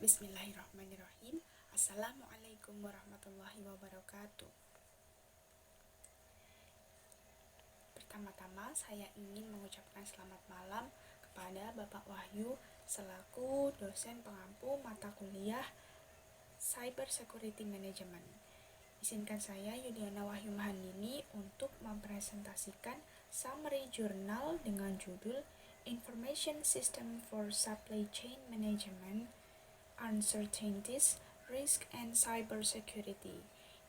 Bismillahirrahmanirrahim. Assalamualaikum warahmatullahi wabarakatuh. Pertama-tama saya ingin mengucapkan selamat malam kepada Bapak Wahyu selaku dosen pengampu mata kuliah Cyber Security Management. Izinkan saya Yudiana Wahyu Mahandini untuk mempresentasikan summary jurnal dengan judul Information System for Supply Chain Management, Uncertainties, Risk and Cyber Security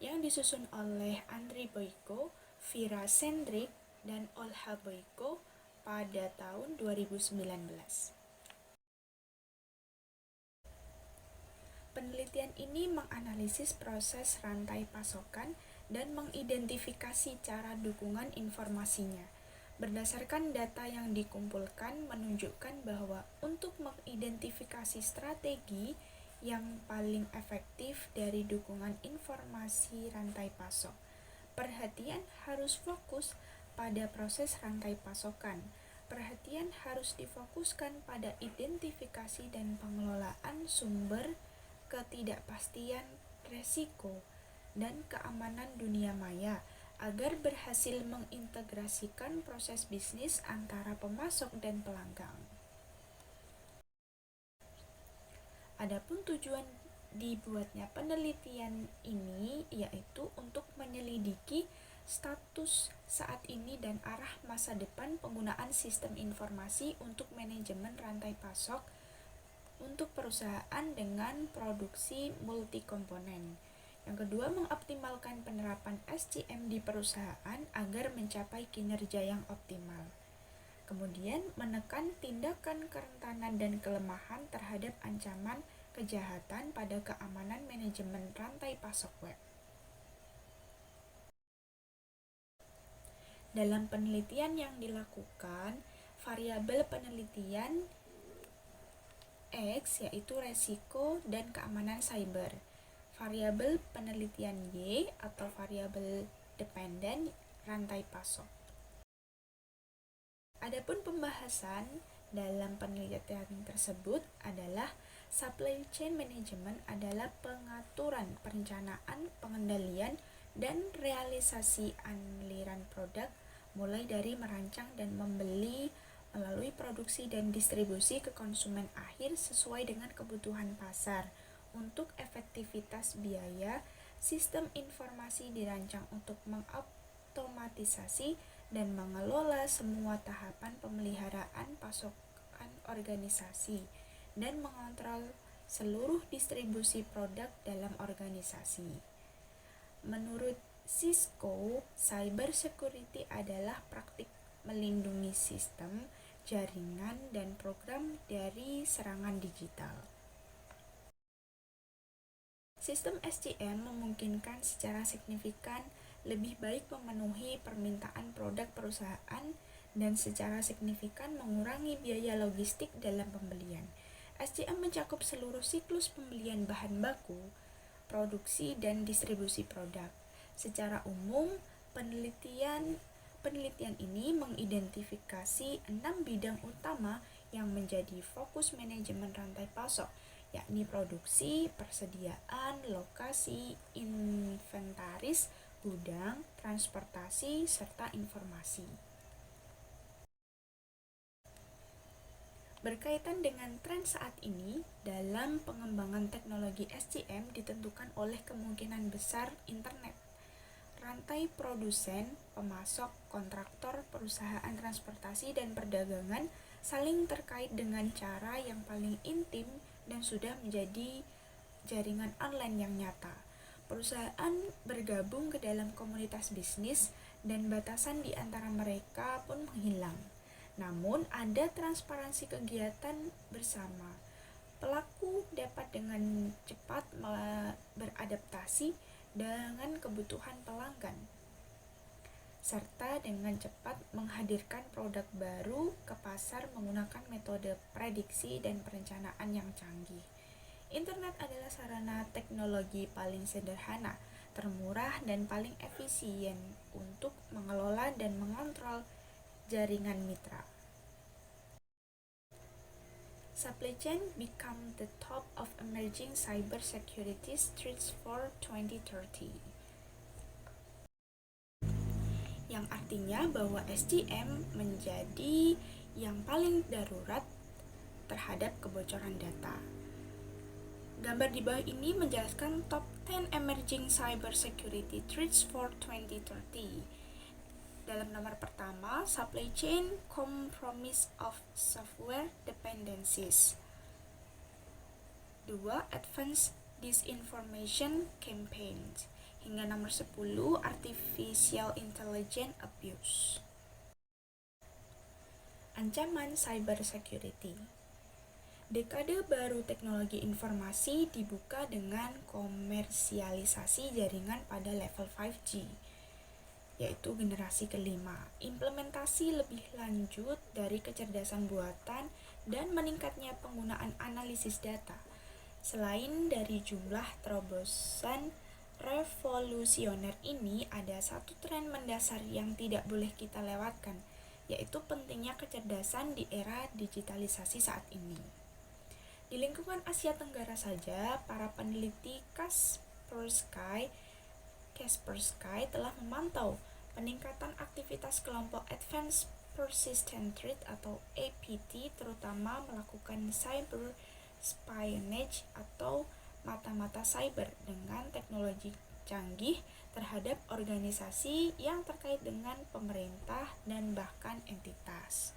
yang disusun oleh Andri Boyko, Vira Sendrik, dan Olha Boyko pada tahun 2019. Penelitian ini menganalisis proses rantai pasokan dan mengidentifikasi cara dukungan informasinya. Berdasarkan data yang dikumpulkan menunjukkan bahwa untuk mengidentifikasi strategi yang paling efektif dari dukungan informasi rantai pasok, perhatian harus fokus pada proses rantai pasokan. Perhatian harus difokuskan pada identifikasi dan pengelolaan sumber ketidakpastian resiko dan keamanan dunia maya agar berhasil mengintegrasikan proses bisnis antara pemasok dan pelanggan. Adapun tujuan dibuatnya penelitian ini yaitu untuk menyelidiki status saat ini dan arah masa depan penggunaan sistem informasi untuk manajemen rantai pasok untuk perusahaan dengan produksi multi-komponen. Yang kedua, mengoptimalkan penerapan SCM di perusahaan agar mencapai kinerja yang optimal. Kemudian, menekan tindakan kerentanan dan kelemahan terhadap ancaman kejahatan pada keamanan manajemen rantai pasok web. Dalam penelitian yang dilakukan, variabel penelitian X yaitu resiko dan keamanan cyber. Variabel penelitian Y atau variabel dependen rantai pasok. Adapun pembahasan dalam penelitian tersebut adalah supply chain management adalah pengaturan, perencanaan, pengendalian, dan realisasi aliran produk mulai dari merancang dan membeli melalui produksi dan distribusi ke konsumen akhir sesuai dengan kebutuhan pasar. Untuk efektivitas biaya, sistem informasi dirancang untuk mengautomatisasi dan mengelola semua tahapan pemeliharaan pasokan organisasi dan mengontrol seluruh distribusi produk dalam organisasi. Menurut Cisco, cyber security adalah praktik melindungi sistem, jaringan, dan program dari serangan digital. Sistem SCM memungkinkan secara signifikan lebih baik memenuhi permintaan produk perusahaan dan secara signifikan mengurangi biaya logistik dalam pembelian. SCM mencakup seluruh siklus pembelian bahan baku, produksi, dan distribusi produk. Secara umum, penelitian ini mengidentifikasi 6 bidang utama yang menjadi fokus manajemen rantai pasok, yakni produksi, persediaan, lokasi, inventaris, gudang, transportasi, serta informasi. Berkaitan dengan tren saat ini, dalam pengembangan teknologi SCM ditentukan oleh kemungkinan besar internet. Rantai produsen, pemasok, kontraktor, perusahaan transportasi, dan perdagangan saling terkait dengan cara yang paling intim dan sudah menjadi jaringan online yang nyata. Perusahaan bergabung ke dalam komunitas bisnis dan batasan di antara mereka pun menghilang. Namun, ada transparansi kegiatan bersama. Pelaku dapat dengan cepat beradaptasi dengan kebutuhan pelanggan, serta dengan cepat menghadirkan produk baru ke pasar menggunakan metode prediksi dan perencanaan yang canggih. Internet adalah sarana teknologi paling sederhana, termurah, dan paling efisien untuk mengelola dan mengontrol jaringan mitra. Supply chain become the top of emerging cybersecurity threats for 2030. Yang artinya bahwa SCM menjadi yang paling darurat terhadap kebocoran data. Gambar di bawah ini menjelaskan top 10 emerging cybersecurity threats for 2030. Dalam nomor pertama, supply chain compromise of software dependencies. 2. Advanced disinformation campaigns. Hingga nomor 10, artificial intelligence abuse. Ancaman cybersecurity. Dekade baru teknologi informasi dibuka dengan komersialisasi jaringan pada level 5G, yaitu generasi kelima. Implementasi lebih lanjut dari kecerdasan buatan dan meningkatnya penggunaan analisis data. Selain dari jumlah terobosan revolusioner ini, ada satu tren mendasar yang tidak boleh kita lewatkan, yaitu pentingnya kecerdasan di era digitalisasi saat ini. Di lingkungan Asia Tenggara saja, para peneliti Kaspersky telah memantau peningkatan aktivitas kelompok Advanced Persistent Threat atau APT, terutama melakukan cyber espionage atau mata-mata cyber dengan teknologi canggih terhadap organisasi yang terkait dengan pemerintah dan bahkan entitas.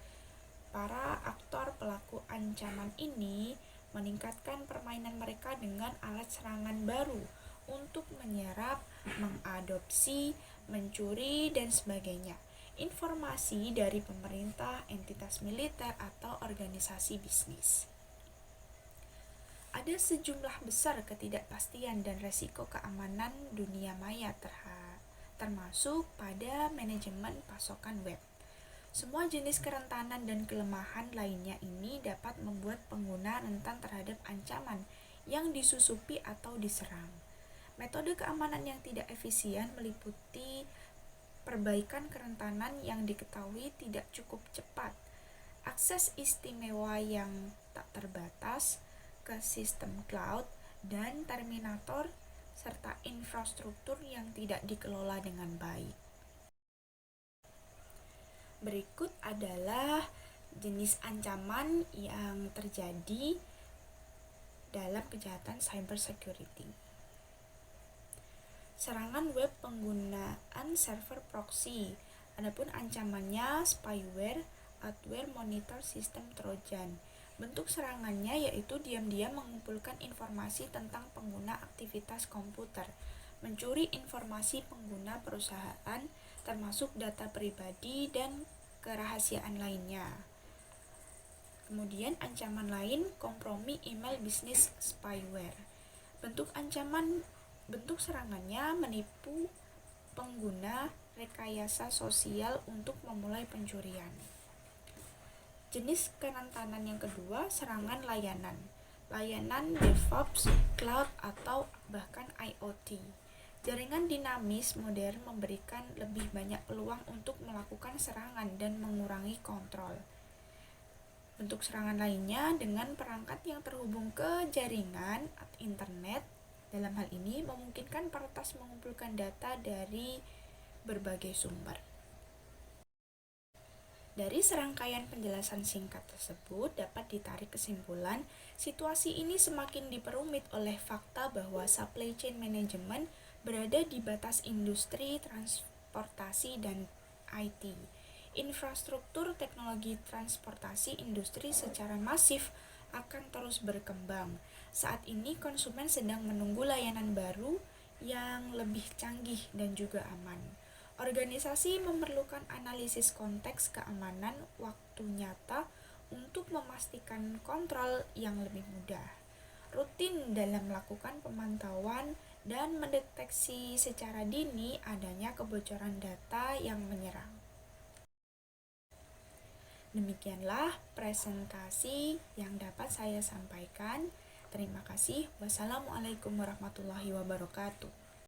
Para aktor pelaku ancaman ini meningkatkan permainan mereka dengan alat serangan baru untuk menyerap, mengadopsi, mencuri, dan sebagainya informasi dari pemerintah, entitas militer, atau organisasi bisnis. Ada sejumlah besar ketidakpastian dan resiko keamanan dunia maya termasuk pada manajemen pasokan web. Semua jenis kerentanan dan kelemahan lainnya ini dapat membuat pengguna rentan terhadap ancaman yang disusupi atau diserang. Metode keamanan yang tidak efisien meliputi perbaikan kerentanan yang diketahui tidak cukup cepat, akses istimewa yang tak terbatas ke sistem cloud dan terminator, serta infrastruktur yang tidak dikelola dengan baik. Berikut adalah jenis ancaman yang terjadi dalam kejahatan cybersecurity. Serangan web penggunaan server proxy. Adapun ancamannya spyware, adware monitor sistem trojan. Bentuk serangannya yaitu diam-diam mengumpulkan informasi tentang pengguna aktivitas komputer, mencuri informasi pengguna perusahaan, termasuk data pribadi dan kerahasiaan lainnya. Kemudian ancaman lain, kompromi email bisnis spyware. Bentuk serangannya menipu pengguna rekayasa sosial untuk memulai pencurian. Jenis kerentanan yang kedua, serangan layanan DevOps, cloud, atau bahkan IoT. Jaringan dinamis modern memberikan lebih banyak peluang untuk melakukan serangan dan mengurangi kontrol. Bentuk serangan lainnya dengan perangkat yang terhubung ke jaringan internet. Dalam hal ini memungkinkan peretas mengumpulkan data dari berbagai sumber. Dari serangkaian penjelasan singkat tersebut dapat ditarik kesimpulan, situasi ini semakin diperumit oleh fakta bahwa supply chain management berada di batas industri, transportasi, dan IT. Infrastruktur teknologi transportasi industri secara masif akan terus berkembang. Saat ini konsumen sedang menunggu layanan baru yang lebih canggih dan juga aman. Organisasi memerlukan analisis konteks keamanan waktu nyata untuk memastikan kontrol yang lebih mudah, rutin dalam melakukan pemantauan dan mendeteksi secara dini adanya kebocoran data yang menyerang. Demikianlah presentasi yang dapat saya sampaikan. Terima kasih. Wassalamualaikum warahmatullahi wabarakatuh.